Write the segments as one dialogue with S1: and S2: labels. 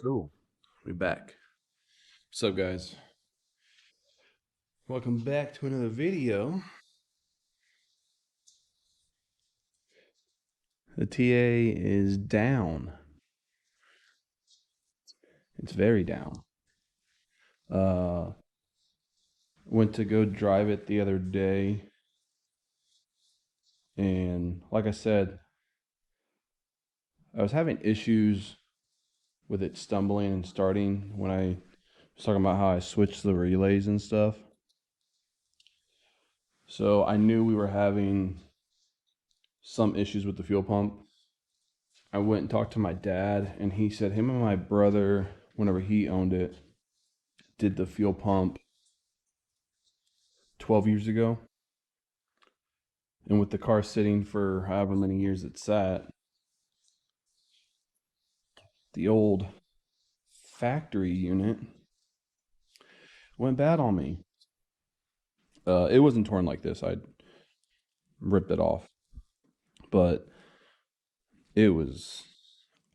S1: Cool. We back. What's up, guys? Welcome back to another video. The TA is down. It's very down. Uh, went to go drive it the other day, and like I said, I was having issues with it stumbling and starting when I was talking about how I switched the relays and stuff. So I knew we were having some issues with the fuel pump. I went and talked to my dad, and he said him and my brother, whenever he owned it, did the fuel pump 12 years ago. And with the car sitting for however many years it sat, the old factory unit went bad on me. It wasn't torn like this. I ripped it off, but it was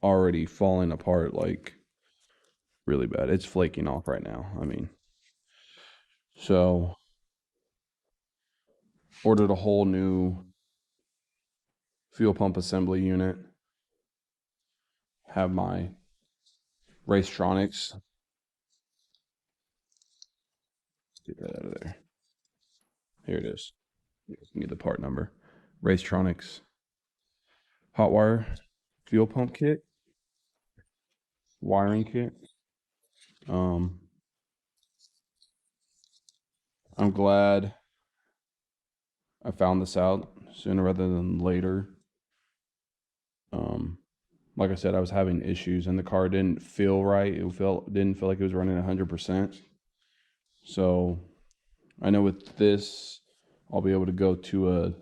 S1: already falling apart like really bad. It's flaking off right now. So ordered a whole new fuel pump assembly unit. Have my Racetronix. Get that out of there. Here it is. Get the part number. Racetronix Hotwire fuel pump kit, wiring kit. Um, I'm glad I found this out sooner rather than later. Um, like I said, I was having issues, and the car didn't feel right. Didn't feel like it was running 100%. So I know with this, I'll be able to go to a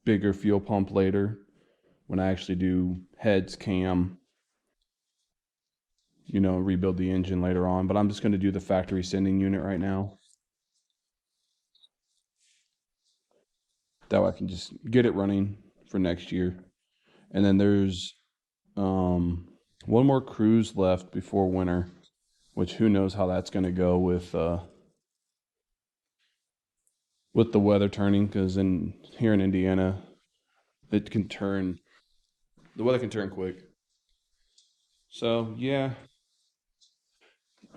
S1: bigger fuel pump later when I actually do heads, cam, rebuild the engine later on. But I'm just going to do the factory sending unit right now. That way I can just get it running for next year. And then there's one more cruise left before winter, which who knows how that's going to go with the weather turning, because here in Indiana, the weather can turn quick. So yeah,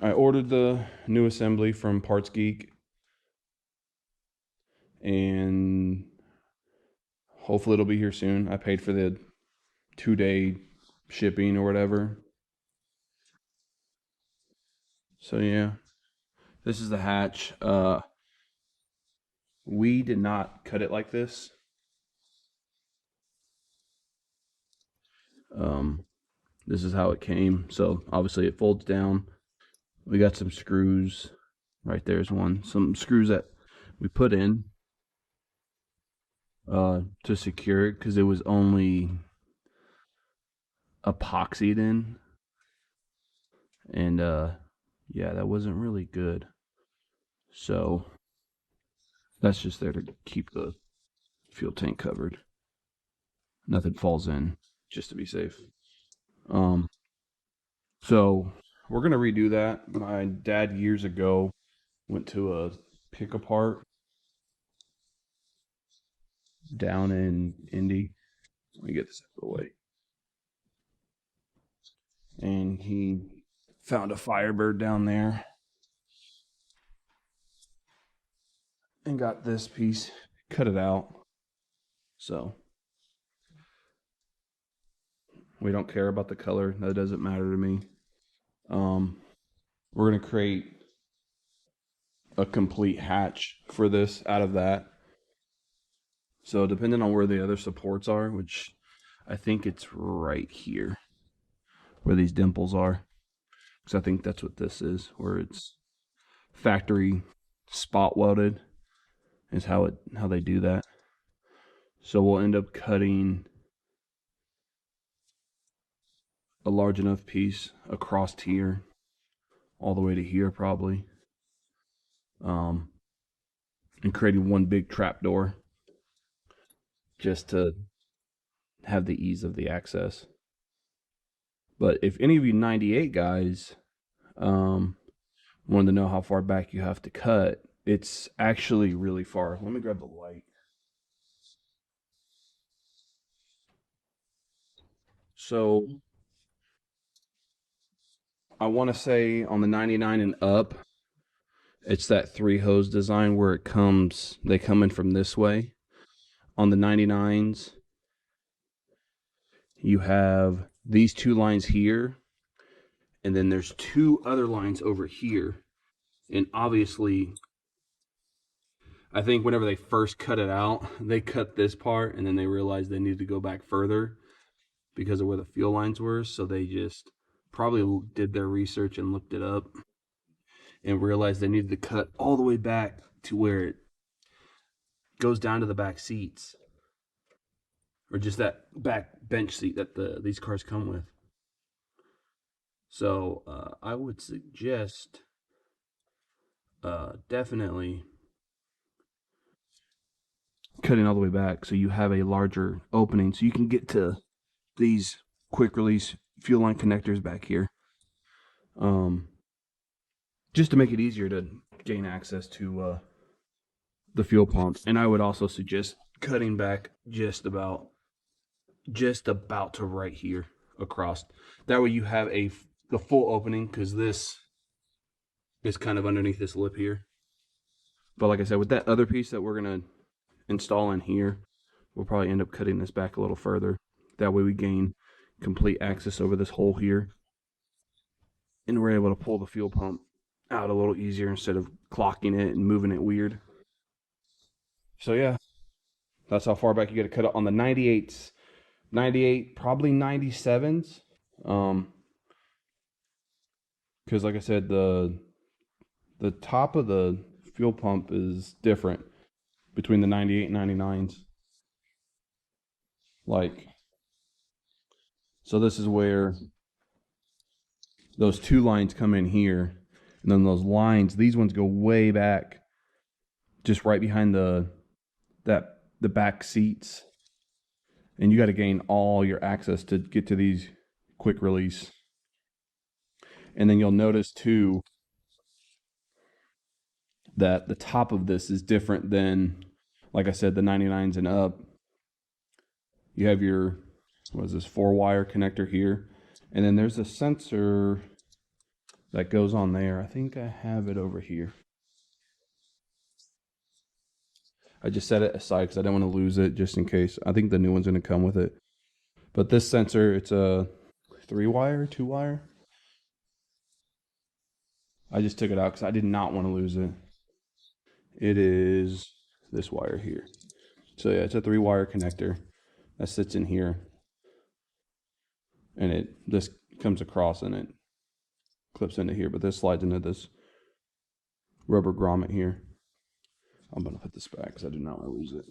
S1: I ordered the new assembly from Parts Geek, and hopefully it'll be here soon. I paid for the 2-day shipping or whatever. So yeah, this is the hatch. We did not cut it like this. This is how it came. So obviously it folds down. We got some screws. Right there's one. Some screws that we put in to secure it because it was only epoxied in, and yeah, that wasn't really good. So that's just there to keep the fuel tank covered. Nothing falls in, just to be safe. Um, so we're gonna redo that. My dad years ago went to a pick apart down in Indy. Let me get this out of the way. And he found a Firebird down there and got this piece, cut it out. So we don't care about the color. That doesn't matter to me. We're going to create a complete hatch for this out of that. So depending on where the other supports are, which I think it's right here where these dimples are, because I think that's what this is, where it's factory spot welded is how they do that. So we'll end up cutting a large enough piece across here, all the way to here probably, and creating one big trap door just to have the ease of the access. But if any of you 98 guys wanted to know how far back you have to cut, it's actually really far. Let me grab the light. So I want to say on the 99 and up, it's that 3 hose design where they come in from this way. On the 99s, you have these 2 lines here, and then there's 2 other lines over here. And obviously, I think whenever they first cut it out, they cut this part, and then they realized they needed to go back further because of where the fuel lines were. So they just probably did their research and looked it up and realized they needed to cut all the way back to where it goes down to the back seats, or just that back bench seat that these cars come with. So I would suggest definitely cutting all the way back so you have a larger opening so you can get to these quick release fuel line connectors back here. Just to make it easier to gain access to the fuel pump. And I would also suggest cutting back just about to right here across. That way you have the full opening, because this is kind of underneath this lip here. But like I said, with that other piece that we're going to install in here, we'll probably end up cutting this back a little further. That way we gain complete access over this hole here, and we're able to pull the fuel pump out a little easier instead of clocking it and moving it weird. So yeah, that's how far back you got to cut it on the 98s. 98, probably 97s. Because like I said, the top of the fuel pump is different between the 98 and 99s. Like, so this is where those 2 lines come in here, and then those lines, these ones go way back, just right behind the back seats, and you got to gain all your access to get to these quick release. And then you'll notice too that the top of this is different than, like I said, the 99s and up. You have your, what is this, 4-wire connector here, and then there's a sensor that goes on there. I think I have it over here. I just set it aside because I don't want to lose it, just in case. I think the new one's going to come with it. But this sensor, it's a 3-wire, 2-wire. I just took it out because I did not want to lose it. It is this wire here. So yeah, it's a 3-wire connector that sits in here, and this comes across and it clips into here, but this slides into this rubber grommet here. I'm gonna put this back because I do not want to lose it.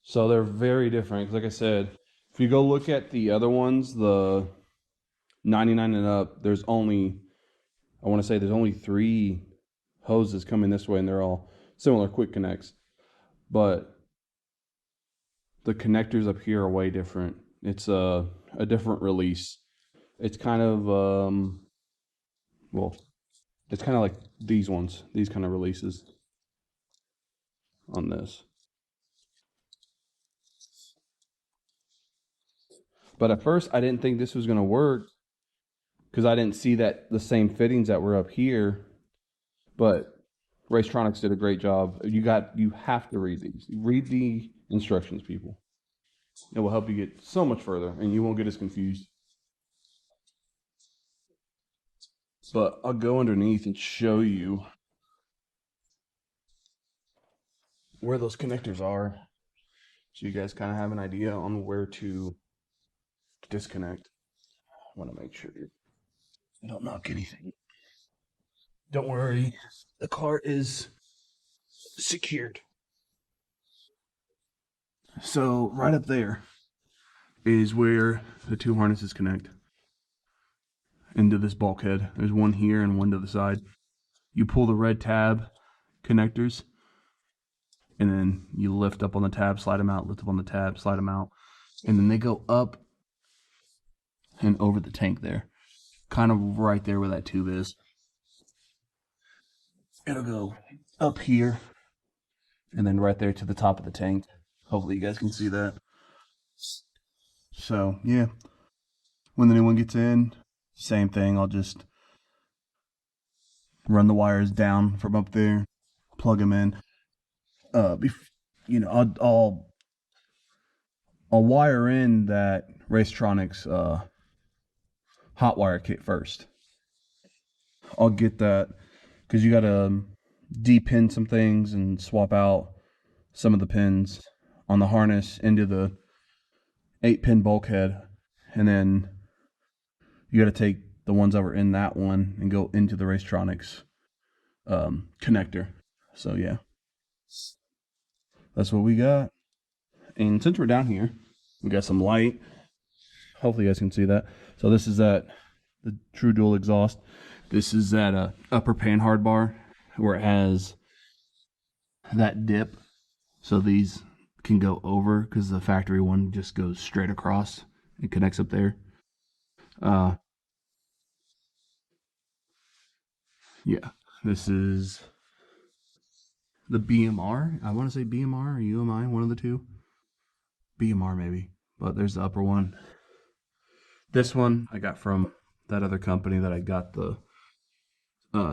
S1: So they're very different. Like I said, if you go look at the other ones, the 99 and up, there's only 3 hoses coming this way, and they're all similar quick connects. But the connectors up here are way different. It's a different release. It's kind of it's kind of like these ones, these kind of releases on this. But at first, I didn't think this was going to work because I didn't see the same fittings that were up here. But Racetronix did a great job. You have to read these. Read the instructions, people. It will help you get so much further, and you won't get as confused. But I'll go underneath and show you where those connectors are, so you guys kind of have an idea on where to disconnect. I want to make sure you don't knock anything. Don't worry, the car is secured. So right up there is where the 2 harnesses connect into this bulkhead. There's one here and one to the side. You pull the red tab connectors, and then you lift up on the tab, slide them out, lift up on the tab, slide them out, and then they go up and over the tank there, kind of right there where that tube is. It'll go up here and then right there to the top of the tank. Hopefully you guys can see that. So yeah, when the new one gets in, same thing. I'll just run the wires down from up there, plug them in. I'll wire in that Racetronix Hotwire kit first. I'll get that because you gotta de-pin some things and swap out some of the pins on the harness into the 8-pin bulkhead, and then you got to take the ones that were in that one and go into the Racetronix connector. So yeah, that's what we got. And since we're down here, we got some light. Hopefully you guys can see that. So this is the true dual exhaust. This is that upper panhard bar where it has that dip. So these can go over because the factory one just goes straight across and connects up there. Yeah, this is the BMR. I want to say BMR or UMI, one of the two. BMR maybe, but there's the upper one. This one I got from that other company that I got the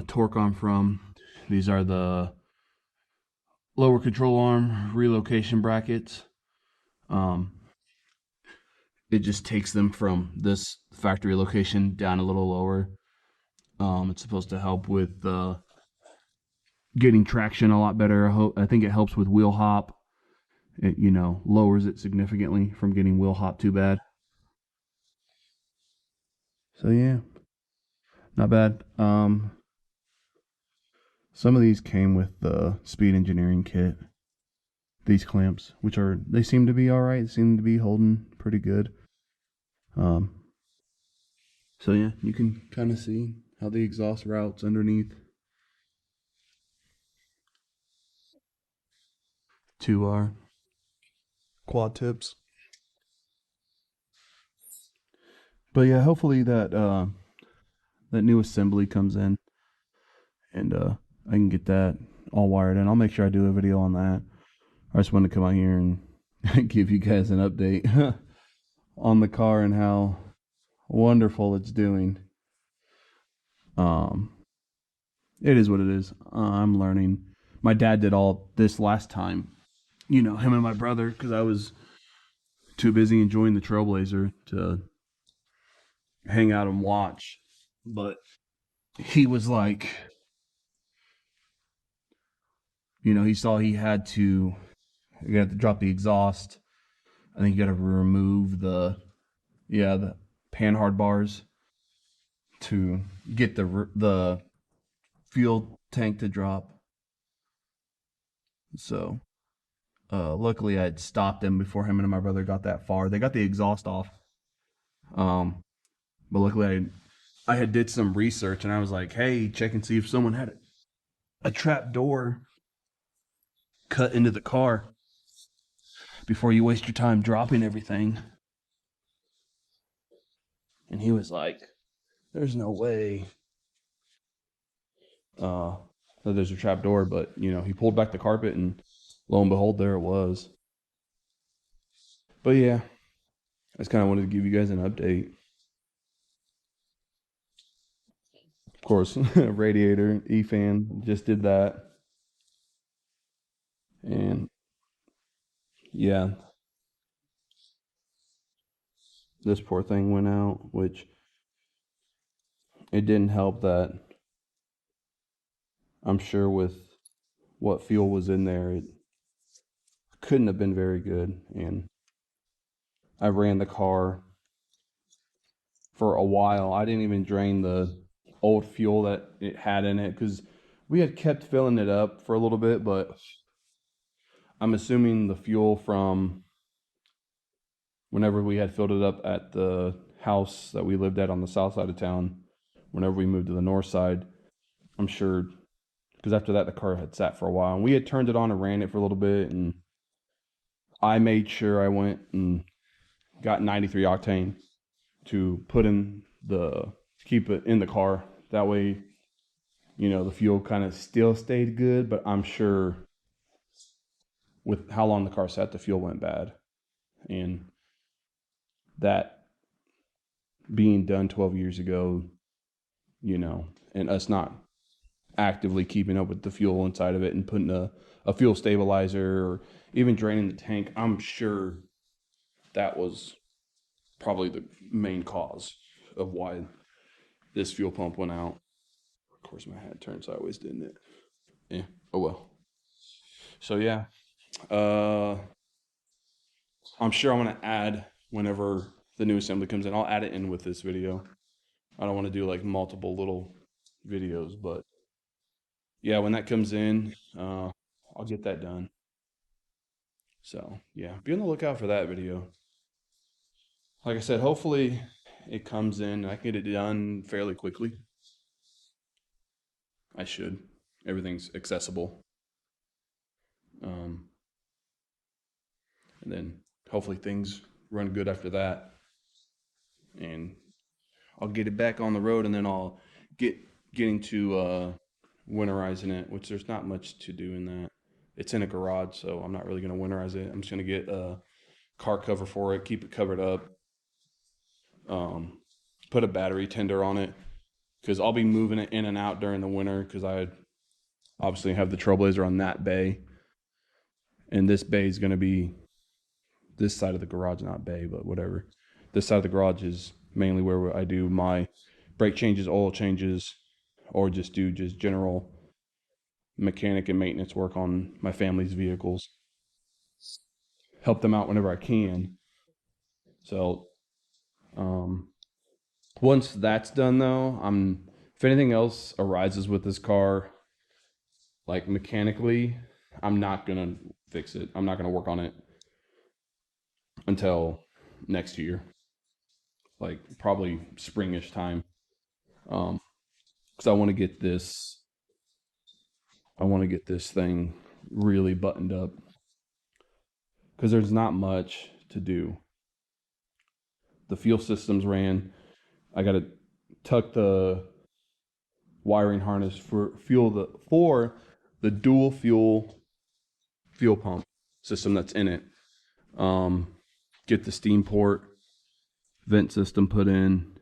S1: torque on from. These are the lower control arm relocation brackets. It just takes them from this factory location down a little lower. It's supposed to help with getting traction a lot better. I think it helps with wheel hop. It lowers it significantly from getting wheel hop too bad. So yeah, not bad. Some of these came with the Speed Engineering kit. These clamps, they seem to be all right. They seem to be holding pretty good. So yeah, you can kind of see how the exhaust routes underneath. Two are quad tips. But yeah, hopefully that new assembly comes in, and I can get that all wired in. I'll make sure I do a video on that. I just wanted to come out here and give you guys an update on the car and how wonderful it's doing. It is what it is. I'm learning. My dad did all this last time. Him and my brother, because I was too busy enjoying the Trailblazer to hang out and watch. But he was like, he saw he had to drop the exhaust. I think you got to remove the panhard bars to get the fuel tank to drop. So luckily I had stopped him before him and my brother got that far. They got the exhaust off. But luckily I had did some research and I was like, hey, check and see if someone had a trap door cut into the car before you waste your time dropping everything. And he was like, there's no way that there's a trap door. But, he pulled back the carpet and lo and behold, there it was. But yeah, I just kind of wanted to give you guys an update. Of course, radiator, E-fan, just did that. And yeah, this poor thing went out, which it didn't help that I'm sure with what fuel was in there, it couldn't have been very good. And I ran the car for a while. I didn't even drain the old fuel that it had in it because we had kept filling it up for a little bit, but I'm assuming the fuel from whenever we had filled it up at the house that we lived at on the south side of town, whenever we moved to the north side, I'm sure because after that the car had sat for a while, and we had turned it on and ran it for a little bit, and I made sure I went and got 93 octane to put in the keep it in the car. That way, you know, the fuel kind of still stayed good, but I'm sure with how long the car sat, the fuel went bad. And that being done 12 years ago, you know, and us not actively keeping up with the fuel inside of it and putting a fuel stabilizer or even draining the tank, I'm sure that was probably the main cause of why this fuel pump went out. Of course, my hat turned sideways, didn't it? Yeah. Oh well. So yeah, uh, I'm sure I'm gonna add whenever the new assembly comes in. I'll add it in with this video. I don't want to do like multiple little videos, but yeah, when that comes in, I'll get that done. So yeah, be on the lookout for that video. Like I said, hopefully it comes in. I can get it done fairly quickly. I should. Everything's accessible. Um, and then hopefully things run good after that. And I'll get it back on the road, and then I'll get into winterizing it, which there's not much to do in that. It's in a garage, so I'm not really going to winterize it. I'm just going to get a car cover for it, keep it covered up, put a battery tender on it, because I'll be moving it in and out during the winter, because I obviously have the Trailblazer on that bay, and this bay is going to be this side of the garage, not bay, but whatever. This side of the garage is mainly where I do my brake changes, oil changes, or just do just general mechanic and maintenance work on my family's vehicles. Help them out whenever I can. So, once that's done, though, if anything else arises with this car, like mechanically, I'm not gonna fix it. I'm not gonna work on it until next year, like probably springish time. Because I want to get this. I want to get this thing really buttoned up, because there's not much to do. The fuel systems ran. I got to tuck the wiring harness for the dual fuel pump system that's in it. Get the steam port vent system put in.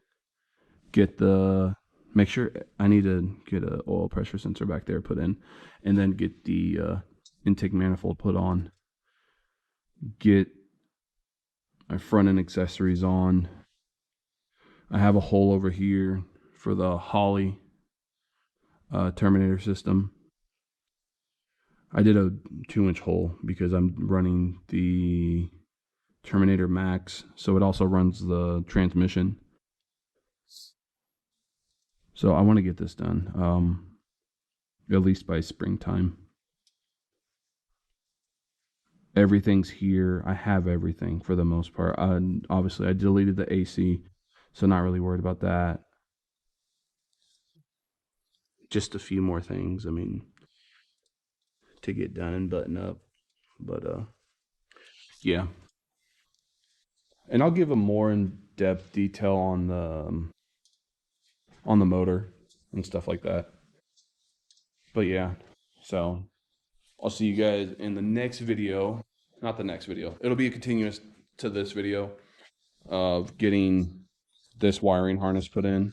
S1: Make sure I need to get a oil pressure sensor back there put in, and then get the intake manifold put on. Get my front end accessories on. I have a hole over here for the Holley terminator system. I did a 2-inch hole because I'm running the Terminator Max, so it also runs the transmission. So I want to get this done, at least by springtime. Everything's here. I have everything for the most part. Obviously, I deleted the AC, so not really worried about that. Just a few more things, I mean, to get done and button up. But yeah. And I'll give a more in-depth detail on the motor and stuff like that. But yeah, so I'll see you guys in the next video. Not the next video. It'll be a continuous to this video of getting this wiring harness put in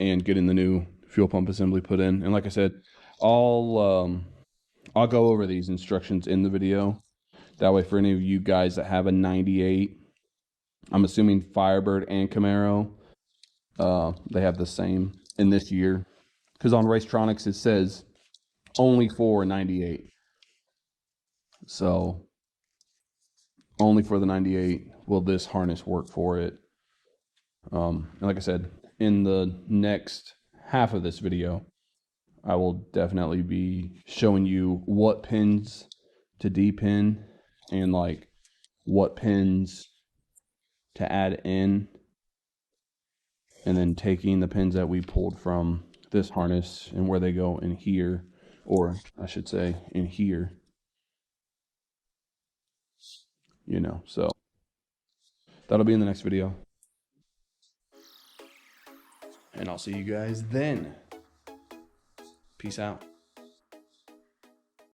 S1: and getting the new fuel pump assembly put in. And like I said, I'll go over these instructions in the video. That way, for any of you guys that have a 98, I'm assuming Firebird and Camaro, they have the same in this year. Because on Racetronix, it says only for 98. So, only for the 98 will this harness work for it. And like I said, in the next half of this video, I will definitely be showing you what pins to depin and like what pins to add in, and then taking the pins that we pulled from this harness and where they go in here, or I should say in here, you know. So that'll be in the next video, and I'll see you guys then. Peace out.